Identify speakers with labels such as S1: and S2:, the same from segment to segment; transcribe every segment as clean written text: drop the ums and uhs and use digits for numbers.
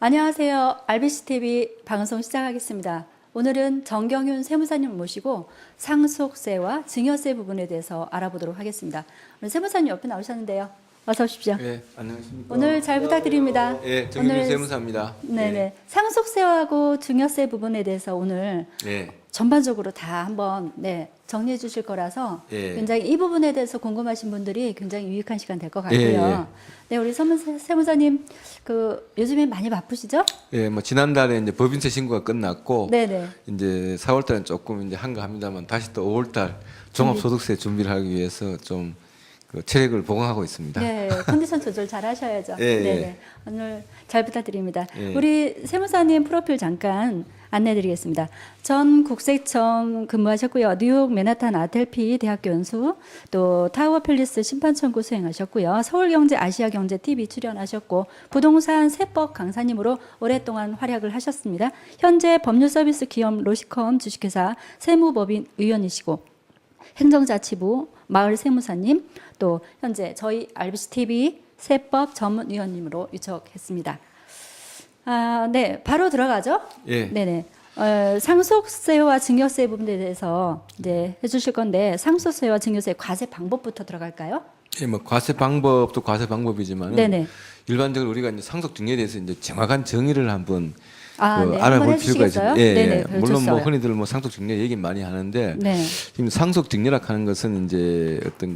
S1: 안녕하세요. RBCTV 방송 시작하겠습니다. 오늘은 정경윤 세무사님 모시고 상속세와 증여세 부분에 대해서 알아보도록 하겠습니다. 오늘 세무사님 옆에 나오셨는데요. 어서 오십시오.
S2: 네, 안녕하십니까.
S1: 오늘 잘 부탁드립니다.
S2: 네, 정윤 세무사입니다.
S1: 네네. 상속세하고 증여세 부분에 대해서 오늘
S2: 네.
S1: 전반적으로 다 한번 정리해 주실 거라서 굉장히 이 부분에 대해서 궁금하신 분들이 굉장히 유익한 시간 될 것 같고요. 네, 우리 세무사님 요즘에 많이 바쁘시죠?
S2: 예, 뭐 지난달에 이제 법인세 신고가 끝났고
S1: 네네.
S2: 이제 4월달은 조금 이제 한가합니다만 다시 또 5월달 종합소득세 준비를 하기 위해서 좀 체력을 보강하고 있습니다.
S1: 네, 컨디션 조절 잘 하셔야죠.
S2: 예,
S1: 네네. 오늘 잘 부탁드립니다.
S2: 예.
S1: 우리 세무사님 프로필 잠깐 안내드리겠습니다. 전 국세청 근무하셨고요. 뉴욕 맨하탄 아델피 대학교 연수, 또 타워 팰리스 심판청구 수행하셨고요. 서울경제 아시아경제 TV 출연하셨고 부동산 세법 강사님으로 오랫동안 활약을 하셨습니다. 현재 법률서비스 기업 로시컴 주식회사 세무법인 의원이시고 행정자치부 마을 세무사님, 또 현재 저희 RBCTV 세법 전문위원님으로 유척했습니다. 네, 바로 들어가죠.
S2: 예.
S1: 네네. 상속세와 증여세 부분에 대해서 이제 해주실 건데 상속세와 증여세 과세 방법부터 들어갈까요?
S2: 예, 뭐 과세 방법도 과세 방법이지만
S1: 네네.
S2: 일반적으로 우리가 이제 상속 증여에 대해서 이제 정확한 정의를 한번
S1: 네. 한번
S2: 알아볼 필요가
S1: 해주시겠어요?
S2: 있습니다. 예,
S1: 네네.
S2: 예. 물론 뭐
S1: 좋어요.
S2: 흔히들 뭐 상속 증여 얘기 많이 하는데
S1: 네.
S2: 지금 상속 증여라 하는 것은 이제 어떤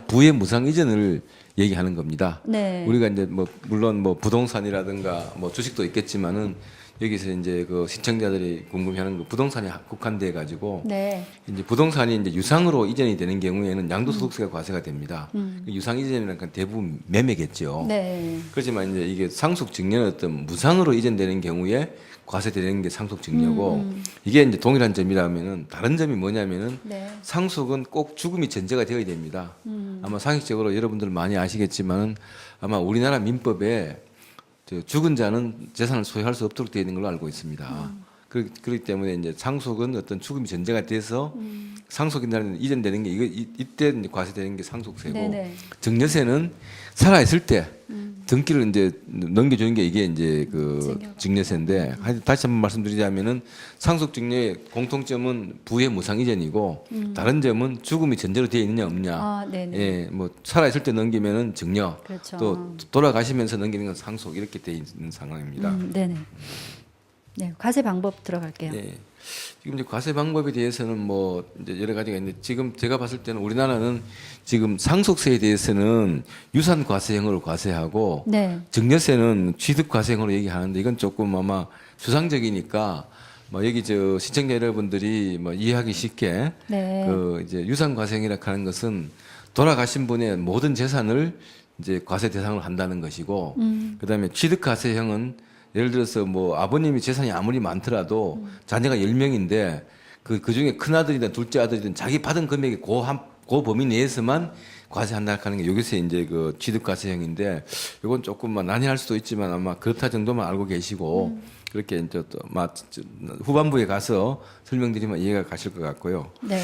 S2: 부의 무상 이전을 얘기하는 겁니다.
S1: 네.
S2: 우리가 이제 뭐 물론 뭐 부동산이라든가 뭐 주식도 있겠지만은 여기서 이제 시청자들이 궁금해하는 부동산이 국한돼 가지고
S1: 네.
S2: 이제 부동산이 이제 유상으로 이전이 되는 경우에는 양도소득세가 과세가 됩니다. 유상 이전이라는 건 대부분 매매겠죠.
S1: 네.
S2: 그렇지만 이제 이게 상속 증여는 어떤 무상으로 이전되는 경우에 과세되는 게 상속 증여고 이게 이제 동일한 점이라면은 다른 점이 뭐냐면은
S1: 네.
S2: 상속은 꼭 죽음이 전제가 되어야 됩니다. 아마 상식적으로 여러분들 많이 아시겠지만은 아마 우리나라 민법에 죽은 자는 재산을 소유할 수 없도록 되어 있는 걸로 알고 있습니다. 그렇기 때문에 이제 상속은 어떤 죽음이 전제가 돼서 상속인 날은 이전되는 게 이때 이제 과세되는 게 상속세고
S1: 네네.
S2: 증여세는 살아 있을 때 등기를 이제 넘겨주는 게 이게 이제 증여세인데 다시 한번 말씀드리자면은 상속 증여의 공통점은 부의 무상 이전이고 다른 점은 죽음이 전제로 되어 있느냐 없냐.
S1: 네네.
S2: 예, 뭐 살아 있을 때 넘기면은 증여,
S1: 그렇죠.
S2: 또 돌아가시면서 넘기는 건 상속 이렇게 되어 있는 상황입니다.
S1: 네네. 네, 과세 방법 들어갈게요.
S2: 예. 지금 이제 과세 방법에 대해서는 뭐 이제 여러 가지가 있는데 지금 제가 봤을 때는 우리나라는 지금 상속세에 대해서는 유산 과세형으로 과세하고
S1: 네.
S2: 증여세는 취득 과세형으로 얘기하는데 이건 조금 아마 수상적이니까 뭐 여기 시청자 여러분들이 뭐 이해하기 쉽게
S1: 네.
S2: 이제 유산 과세형이라 하는 것은 돌아가신 분의 모든 재산을 이제 과세 대상으로 한다는 것이고 그다음에 취득 과세형은 예를 들어서 뭐 아버님이 재산이 아무리 많더라도 자녀가 10명인데 그 중에 큰 아들이든 둘째 아들이든 자기 받은 금액이 그 범위 내에서만 과세한다 하는 게 여기서 이제 취득 과세형인데 이건 조금만 난해할 수도 있지만 아마 그렇다 정도만 알고 계시고 그렇게 이제 또 후반부에 가서 설명드리면 이해가 가실 것 같고요.
S1: 네.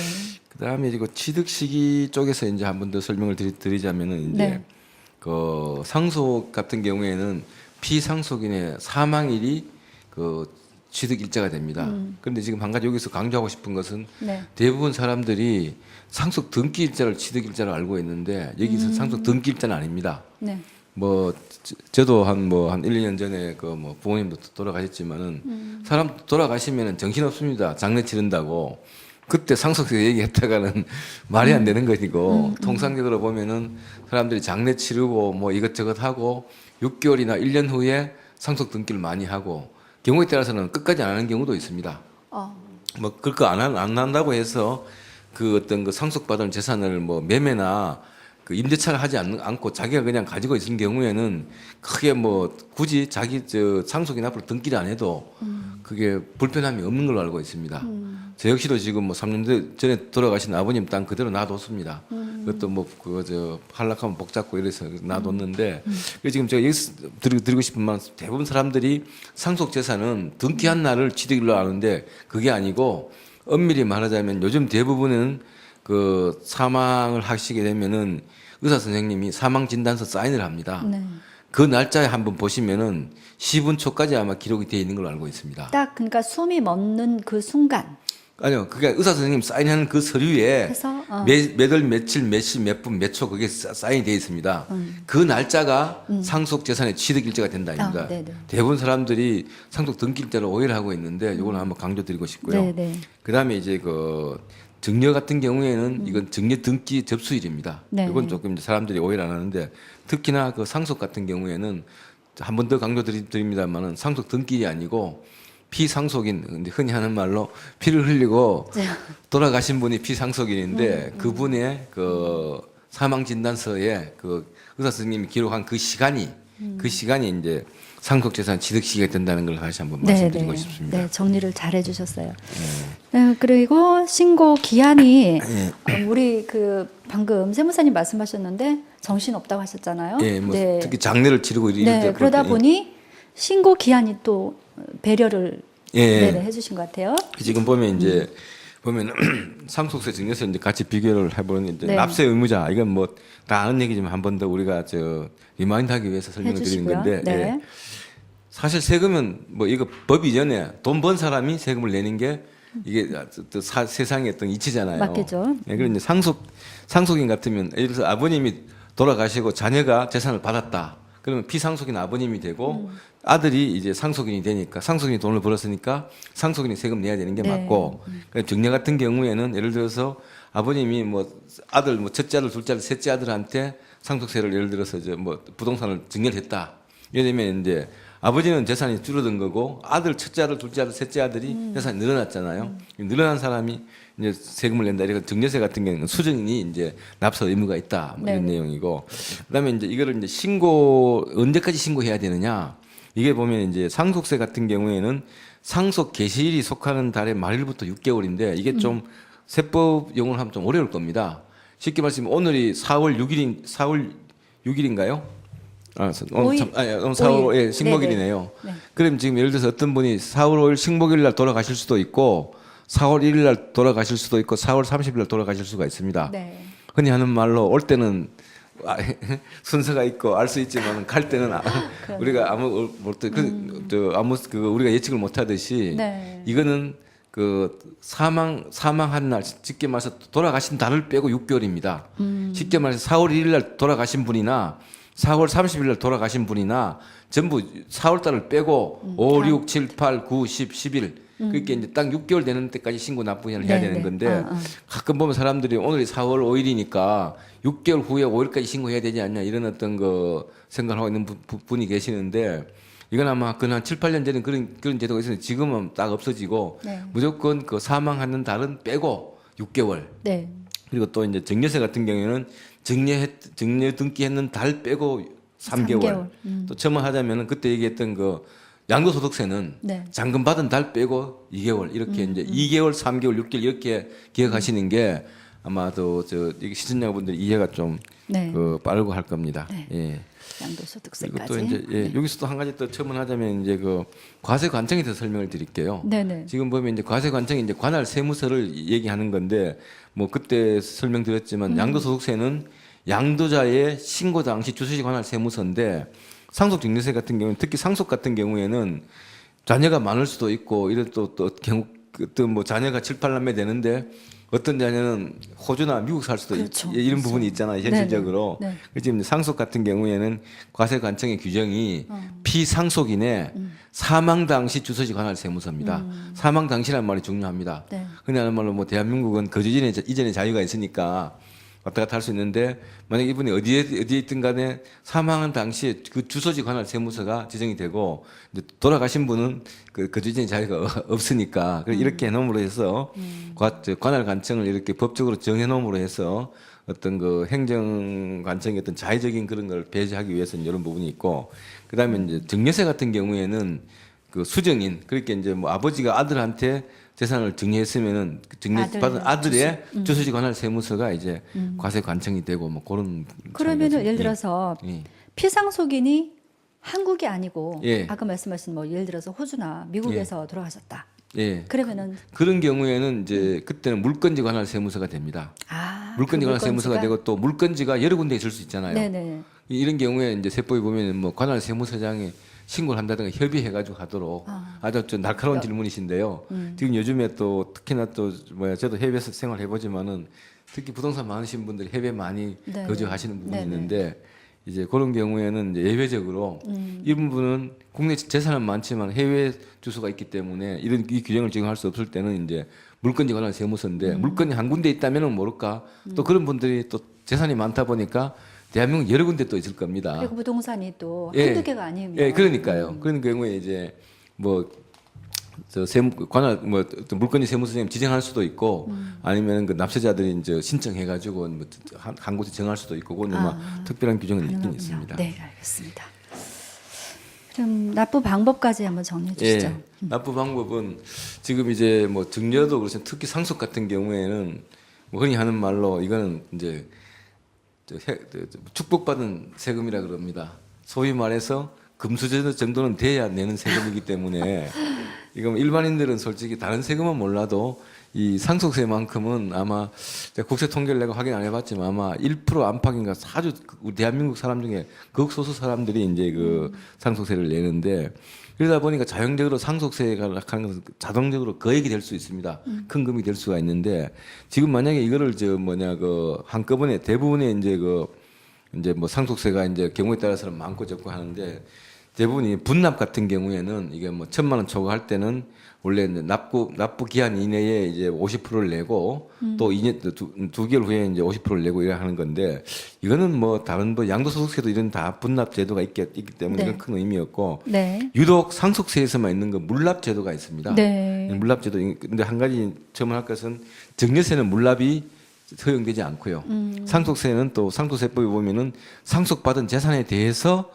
S2: 그다음에 이제 취득 시기 쪽에서 이제 한 번 더 설명을 드리자면은 이제
S1: 네.
S2: 상속 같은 경우에는 피상속인의 사망일이 취득 일자가 됩니다. 그런데 지금 한 가지 여기서 강조하고 싶은 것은
S1: 네.
S2: 대부분 사람들이 상속 등기 일자를 취득 일자로 알고 있는데 여기서 상속 등기 일자는 아닙니다.
S1: 네.
S2: 뭐 저도 한 1, 2년 전에 부모님도 돌아가셨지만은 사람 돌아가시면은 정신 없습니다. 장례 치른다고. 그때 상속세 얘기했다가는 말이 안 되는 것이고 통상적으로 보면은 사람들이 장례 치르고 뭐 이것저것 하고 6개월이나 1년 후에 상속 등기를 많이 하고 경우에 따라서는 끝까지 안 하는 경우도 있습니다. 뭐 그거 안 한다고 해서 어떤 상속받은 재산을 뭐 매매나 임대차를 하지 않고 자기가 그냥 가지고 있는 경우에는 크게 뭐 굳이 자기 상속인 앞으로 등기를 안 해도 그게 불편함이 없는 걸로 알고 있습니다. 저 역시도 지금 뭐 3년 전에 돌아가신 아버님 땅 그대로 놔뒀습니다. 그것도 뭐 한락하면 복 잡고 이래서 놔뒀는데 지금 제가 여기서 드리고 싶은 말은 대부분 사람들이 상속 재산은 등기한 날을 취득일로 아는데 그게 아니고 엄밀히 말하자면 요즘 대부분은 사망을 하시게 되면은 의사 선생님이 사망 진단서 사인을 합니다.
S1: 네.
S2: 그 날짜에 한번 보시면은 10분 초까지 아마 기록이 되어 있는 걸로 알고 있습니다.
S1: 딱 그러니까 숨이 멎는 그 순간
S2: 아니요, 그게 의사 선생님 사인하는 그 서류에
S1: 해서
S2: 몇월 며칠 몇 시 몇 분 몇 초 그게 사인이 되어 있습니다. 그 날짜가 상속 재산의 취득 일자가 된다 아닙니다.
S1: 네네.
S2: 대부분 사람들이 상속 등기 일자를 오해를 하고 있는데 이거는 한번 강조드리고 싶고요.
S1: 네네.
S2: 그다음에 이제 그 증여 같은 경우에는 이건 증여 등기 접수일입니다.
S1: 네.
S2: 이건 조금 이제 사람들이 오해를 안 하는데 특히나 그 상속 같은 경우에는 한 번 더 강조드립니다만은 상속 등기일이 아니고 피상속인, 흔히 하는 말로 피를 흘리고
S1: 네.
S2: 돌아가신 분이 피상속인인데 그분의 그 사망 진단서에 그 의사 선생님이 기록한 그 시간이 이제 상속 재산 취득 시기가 된다는 걸 다시 한번 말씀드리고 싶습니다.
S1: 네, 정리를 잘 해주셨어요. 네, 그리고 신고 기한이 우리 그 방금 세무사님 말씀하셨는데 정신 없다고 하셨잖아요.
S2: 예, 뭐
S1: 네.
S2: 특히 장례를 치르고 이럴
S1: 네,
S2: 때
S1: 그러다
S2: 볼 때,
S1: 보니 신고 기한이 또 배려를
S2: 예.
S1: 네네, 해주신 것 같아요.
S2: 지금 보면 이제 보면 상속세 증여세 이제 같이 비교를 해보는 이제
S1: 네.
S2: 납세 의무자 이건 뭐 다 아는 얘기지만 한 번 더 우리가 저 리마인드하기 위해서 설명을 드리는
S1: 해주시고요.
S2: 건데
S1: 네.
S2: 예. 사실 세금은 뭐 이거 법 이전에 돈 번 사람이 세금을 내는 게 이게 또 세상의 어떤 이치잖아요.
S1: 맞겠죠.
S2: 예, 그리고 이제 상속인 같으면 예를 들어서 아버님이 돌아가시고 자녀가 재산을 받았다. 그러면 피상속인 아버님이 되고 아들이 이제 상속인이 되니까 상속인이 돈을 벌었으니까 상속인이 세금 내야 되는 게
S1: 네.
S2: 맞고 그러니까 증여 같은 경우에는 예를 들어서 아버님이 뭐 아들 뭐 첫째 아들 둘째 아들 셋째 아들한테 상속세를 예를 들어서 이제 뭐 부동산을 증여를 했다. 예를 들면 이제 아버지는 재산이 줄어든 거고 아들 첫째 아들 둘째 아들 셋째 아들이 재산이 늘어났잖아요. 늘어난 사람이 이제 세금을 낸다. 이런 증여세 같은 경우는 수증인이 이제 납세 의무가 있다. 뭐 이런
S1: 네네.
S2: 내용이고 그다음에 이제 이거를 이제 신고 언제까지 신고해야 되느냐? 이게 보면 이제 상속세 같은 경우에는 상속 개시일이 속하는 달의 말일부터 6개월인데 이게 좀 세법 용어를 하면 좀 어려울 겁니다. 쉽게 말씀하면 오늘이 4월 6일인가요? 오늘 참, 오늘 4월 예, 식목일이네요.
S1: 네.
S2: 그럼 지금 예를 들어서 어떤 분이 4월 5일 식목일 날 돌아가실 수도 있고 4월 1일 날 돌아가실 수도 있고 4월 30일 날 돌아가실 수가 있습니다.
S1: 네.
S2: 흔히 하는 말로 올 때는 순서가 있고 알 수 있지만 갈 때는 우리가 아무 우리가 예측을 못 하듯이
S1: 네.
S2: 이거는 그 사망한 날 쉽게 말해서 돌아가신 달을 빼고 6개월입니다. 쉽게 말해서 4월 1일 날 돌아가신 분이나 4월 30일 날 돌아가신 분이나 전부 4월 달을 빼고 5, 6, 7, 8, 9, 10, 11 그렇게 이제 딱 6개월 되는 때까지 신고 납부를 해야
S1: 네,
S2: 되는
S1: 네.
S2: 건데 가끔 보면 사람들이 오늘이 4월 5일이니까 6개월 후에 5일까지 신고해야 되지 않냐 이런 어떤 그 생각을 하고 있는 분이 계시는데 이건 아마 한 7, 8년 전에 그런 제도가 있었는데 지금은 딱 없어지고
S1: 네.
S2: 무조건 그 사망하는 달은 빼고 6개월
S1: 네.
S2: 그리고 또 이제 증여세 같은 경우에는 증여 등기했는 달 빼고 3개월. 또 첨언하자면은 그때 얘기했던 그 양도소득세는
S1: 네.
S2: 잔금 받은 달 빼고 2개월 이렇게 이제 2개월, 3개월, 6개월 이렇게 기억하시는 게 아마도 시청자분들 이해가 좀
S1: 네.
S2: 빠르고 할 겁니다.
S1: 네.
S2: 예. 그리고
S1: 양도소득세까지.
S2: 또 이제
S1: 네.
S2: 여기서 또 한 가지 또 첨언하자면 이제 그 과세 관청에 대해서 설명을 드릴게요.
S1: 네네.
S2: 지금 보면 이제 과세 관청이 이제 관할 세무서를 얘기하는 건데 뭐 그때 설명드렸지만 양도소득세는 양도자의 신고 당시 주소지 관할 세무서인데 상속증여세 같은 경우는 특히 상속 같은 경우에는 자녀가 많을 수도 있고 이런 또 경우 뭐 자녀가 7, 8남매 되는데 어떤 자녀는 호주나 미국 살 수도
S1: 그렇죠.
S2: 이런
S1: 그렇죠.
S2: 부분이 있잖아요 현실적으로.
S1: 네네. 네.
S2: 그래서 지금 상속 같은 경우에는 과세관청의 규정이 피상속인의 사망 당시 주소지 관할 세무서입니다. 사망 당시라는 말이 중요합니다.
S1: 네.
S2: 흔히 하는 말로 뭐 대한민국은 거주 이전에 자유가 있으니까 왔다 갔다 할 수 있는데 만약 이분이 어디에 있든 간에 사망한 당시에 그 주소지 관할 세무서가 지정이 되고 이제 돌아가신 분은 그 거주 이전에 자유가 없으니까 이렇게 해놓음으로 해서 관할 관청을 이렇게 법적으로 정해놓음으로 해서 어떤 그 행정 관청의 어떤 자의적인 그런 걸 배제하기 위해서는 이런 부분이 있고 그다음에 이제 증여세 같은 경우에는 그 수정인 그렇게 이제 뭐 아버지가 아들한테 재산을 증여했으면은 증여받은 아들의 주소지 관할 세무서가 이제 과세 관청이 되고 뭐 그런
S1: 그러면은
S2: 차이가
S1: 예를
S2: 좀-
S1: 들어서
S2: 예.
S1: 피상속인이 한국이 아니고
S2: 예.
S1: 아까 말씀하신 뭐 예를 들어서 호주나 미국에서 돌아가셨다.
S2: 예.
S1: 그러면은
S2: 그런 경우에는 이제 그때는 물건지 관할 세무서가 됩니다. 물건지 관할 세무서가 되고 또 물건지가 여러 군데 있을 수 있잖아요.
S1: 네네.
S2: 이런 경우에 이제 세법에 보면 뭐 관할 세무서장에 신고를 한다든가 협의해가지고 하도록 아주 좀 날카로운 질문이신데요. 지금 요즘에 또 특히나 또 뭐야 저도 해외에서 생활해보지만은 특히 부동산 많으신 분들이 해외 많이
S1: 네.
S2: 거주하시는 부분이
S1: 네네.
S2: 있는데 이제 그런 경우에는 이제 예외적으로 이런 분은 국내 재산은 많지만 해외 주소가 있기 때문에 이런 이 규정을 적용할 수 없을 때는 이제 물건지 관할 세무서인데 물건이 한 군데 있다면은 모를까 또 그런 분들이 또 재산이 많다 보니까 대한민국 여러 군데 또 있을 겁니다.
S1: 그리고 부동산이 또
S2: 예.
S1: 한두 개가 아니면.
S2: 예, 그러니까요. 그런 경우에 이제 뭐 저 세무 관할 뭐 어떤 물건지 세무서장님 지정할 수도 있고 아니면 그 납세자들이 이제 신청해가지고 뭐 한 곳에 정할 수도 있고 그건 막 특별한 규정은 있긴
S1: 가능하군요.
S2: 있습니다.
S1: 네, 알겠습니다. 그럼 납부 방법까지 한번 정리해 주시죠.
S2: 예, 납부 방법은 지금 이제 뭐 증여도 그렇지만 특히 상속 같은 경우에는 뭐 흔히 하는 말로 이거는 이제 축복받은 세금이라 그럽니다. 소위 말해서 금수저 정도는 돼야 내는 세금이기 때문에 이거 일반인들은 솔직히 다른 세금은 몰라도 이 상속세만큼은 아마 제가 국세 통계를 내가 확인 안 해봤지만 아마 1% 안팎인가 아주 우리 대한민국 사람 중에 극소수 사람들이 이제 그 상속세를 내는데 그러다 보니까 자연적으로 상속세가 하는 것은 자동적으로 거액이 될 수 있습니다. 큰 금액이 될 수가 있는데 지금 만약에 이거를 그 한꺼번에 대부분의 이제 뭐 상속세가 이제 경우에 따라서는 많고 적고 하는데 대부분이 분납 같은 경우에는 이게 뭐 1,000만 원 초과할 때는 원래 이제 납부 기한 이내에 이제 50%를 내고 또 2년 두 개월 후에 이제 50%를 내고 이래 하는 건데 이거는 뭐 다른 뭐 양도소득세도 이런 다 분납 제도가 있기 때문에
S1: 네.
S2: 이건 큰 의미였고
S1: 네.
S2: 유독 상속세에서만 있는 거 물납 제도가 있습니다.
S1: 네.
S2: 물납 제도 근데 한 가지 첨언할 것은 증여세는 물납이 허용되지 않고요. 상속세는 또 상속세법에 보면은 상속받은 재산에 대해서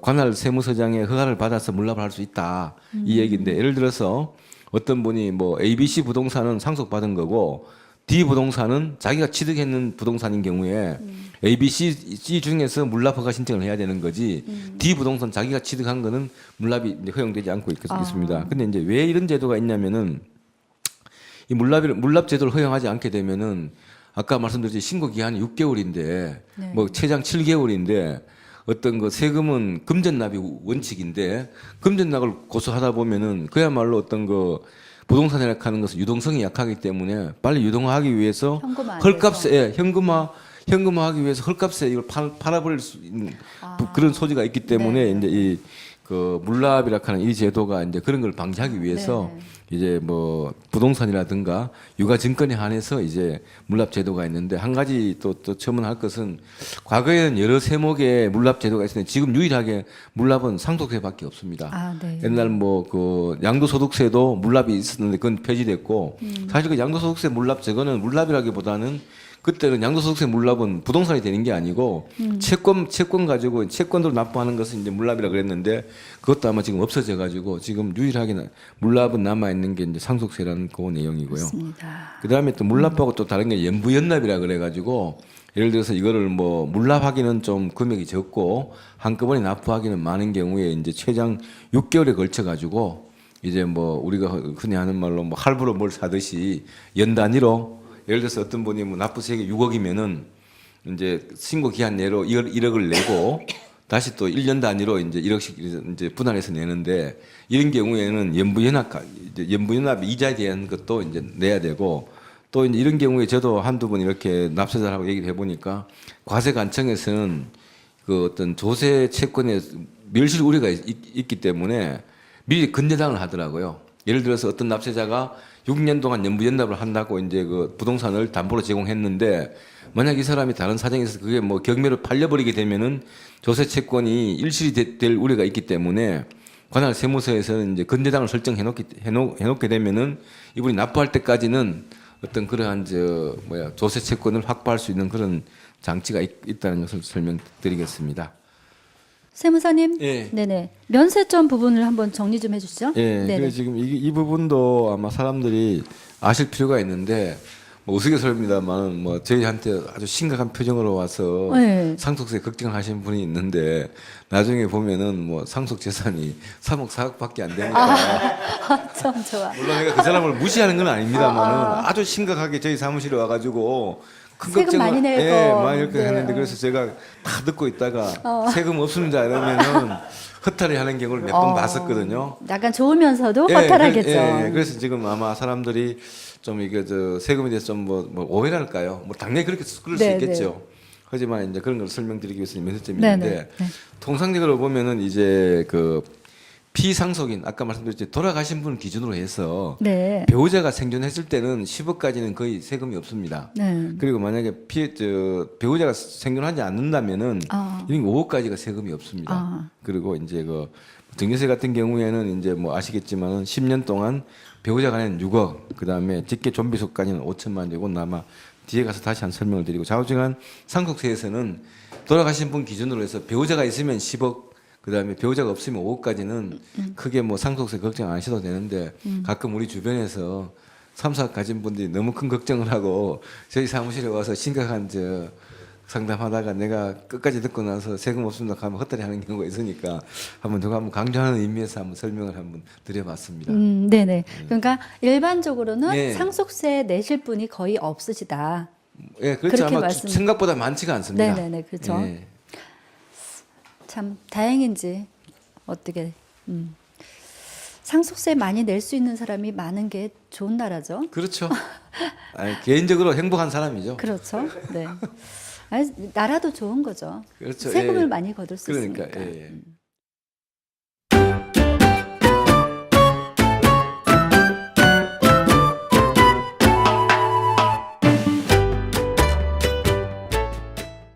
S2: 관할 세무서장의 허가를 받아서 물납을 할 수 있다. 이 얘기인데 예를 들어서 어떤 분이 뭐 ABC 부동산은 상속받은 거고 D 부동산은 자기가 취득했는 부동산인 경우에 ABC 중에서 물납 허가 신청을 해야 되는 거지 D 부동산 자기가 취득한 거는 물납이 이제 허용되지 않고 있습니다. 근데 이제 왜 이런 제도가 있냐면은 이 물납 제도를 허용하지 않게 되면은 아까 말씀드렸듯이 신고 기한이 6개월인데
S1: 네.
S2: 뭐 최장 7개월인데 어떤 그 세금은 금전납이 원칙인데 금전납을 고수하다 보면은 그야말로 어떤 그 부동산이라고 하는 것은 유동성이 약하기 때문에 빨리 유동화하기 위해서
S1: 현금 안에서.
S2: 헐값에 현금화하기 위해서 헐값에 이걸 팔아버릴 수 있는 그런 소지가 있기 때문에
S1: 네.
S2: 이제 이 그 물납이라고 하는 이 제도가 이제 그런 걸 방지하기 위해서
S1: 네.
S2: 이제 뭐 부동산이라든가 유가 증권에 한해서 이제 물납 제도가 있는데 한 가지 또 첨언할 것은 과거에는 여러 세목의 물납 제도가 있었는데 지금 유일하게 물납은 상속세밖에 없습니다.
S1: 아, 네.
S2: 옛날 뭐 그 양도소득세도 물납이 있었는데 그건 폐지됐고 사실 그 양도소득세 물납 저거는 물납이라기보다는 그때는 양도소득세 물납은 부동산이 되는 게 아니고 채권 가지고 채권으로 납부하는 것은 이제 물납이라 그랬는데 그것도 아마 지금 없어져 가지고 지금 유일하게 물납은 남아 있는 게 이제 상속세라는 그 내용이고요.
S1: 맞습니다.
S2: 그다음에 또 물납하고 또 다른 게 연부연납이라 그래 가지고 예를 들어서 이거를 뭐 물납하기는 좀 금액이 적고 한꺼번에 납부하기는 많은 경우에 이제 최장 6개월에 걸쳐 가지고 이제 뭐 우리가 흔히 하는 말로 뭐 할부로 뭘 사듯이 연 단위로 예를 들어서 어떤 분이 뭐 납부세액이 6억이면은 이제 신고 기한 내로 1억을 내고 다시 또 1년 단위로 이제 1억씩 이제 분할해서 내는데 이런 경우에는 연부연납 이자에 대한 것도 이제 내야 되고 또 이제 이런 경우에 저도 한두 번 이렇게 납세자하고 얘기를 해보니까 과세관청에서는 그 어떤 조세 채권에 멸실 우려가 있기 때문에 미리 근저당을 하더라고요. 예를 들어서 어떤 납세자가 6년 동안 연부연납을 한다고 이제 그 부동산을 담보로 제공했는데 만약 이 사람이 다른 사정에 있어서 그게 뭐 경매로 팔려버리게 되면은 조세 채권이 일실이 될 우려가 있기 때문에 관할 세무서에서는 이제 근저당을 해놓게 되면은 이분이 납부할 때까지는 어떤 그러한 조세 채권을 확보할 수 있는 그런 장치가 있다는 것을 설명드리겠습니다.
S1: 세무사님,
S2: 예.
S1: 네네 면세점 부분을 한번 정리 좀 해주시죠.
S2: 예,
S1: 네네.
S2: 그래서 지금 이 부분도 아마 사람들이 아실 필요가 있는데 뭐 우스갯소리입니다만 뭐 저희한테 아주 심각한 표정으로 와서
S1: 네.
S2: 상속세 걱정하시는 분이 있는데 나중에 보면은 뭐 상속 재산이 3억 4억밖에 안 되니까
S1: 참 좋아.
S2: 물론 내가 그 사람을 무시하는 건 아닙니다만은 아주 심각하게 저희 사무실에 와가지고 큰
S1: 세금
S2: 걱정을
S1: 많이 내고.
S2: 예, 많이 이렇게
S1: 네,
S2: 했는데 그래서 제가 다 듣고 있다가 세금 없습니다 이러면은 허탈해 하는 경우를 몇 번 봤었거든요.
S1: 약간 좋으면서도
S2: 예,
S1: 허탈하겠죠.
S2: 그래서 지금 아마 사람들이 좀 이게 저 세금에 대해서 좀 뭐 오해랄까요? 뭐 당연히 그럴 수
S1: 네,
S2: 있겠죠. 하지만 이제 그런 걸 설명드리기 위해서 몇 점이
S1: 네,
S2: 있는데
S1: 네.
S2: 통상적으로 보면은 이제 그 피상속인 아까 말씀드렸듯이 돌아가신 분 기준으로 해서
S1: 네.
S2: 배우자가 생존했을 때는 10억까지는 거의 세금이 없습니다.
S1: 네.
S2: 그리고 만약에 배우자가 생존하지 않는다면은
S1: 아.
S2: 이런 5억까지가 세금이 없습니다.
S1: 아.
S2: 그리고 이제 그 증여세 같은 경우에는 이제 뭐 아시겠지만은 10년 동안 배우자 간에는 6억, 그다음에 직계 좀비속까지는 5천만 원이고 아마 뒤에 가서 다시 한 설명을 드리고 좌우지간 상속세에서는 돌아가신 분 기준으로 해서 배우자가 있으면 10억, 그다음에 배우자가 없으면 5억까지는 크게 뭐 상속세 걱정 안 하셔도 되는데 가끔 우리 주변에서 3, 4억 가진 분들이 너무 큰 걱정을 하고 저희 사무실에 와서 심각한 상담하다가 내가 끝까지 듣고 나서 세금 없습니다 하면 헛다리 하는 경우가 있으니까 한번 강조하는 의미에서 한번 설명을 한번 드려봤습니다.
S1: 네네. 그러니까 일반적으로는
S2: 네.
S1: 상속세 내실 분이 거의 없으시다.
S2: 예, 그렇죠.
S1: 그렇게
S2: 아마
S1: 말씀-
S2: 생각보다 많지가 않습니다.
S1: 네네네. 그렇죠.
S2: 예.
S1: 참 다행인지 어떻게 상속세 많이 낼 수 있는 사람이 많은 게 좋은 나라죠.
S2: 그렇죠. 아니, 개인적으로 행복한 사람이죠.
S1: 그렇죠. 네. 아니, 나라도 좋은 거죠.
S2: 그렇죠.
S1: 세금을
S2: 예.
S1: 많이 거둘 수
S2: 그러니까
S1: 있으니까.
S2: 예, 예.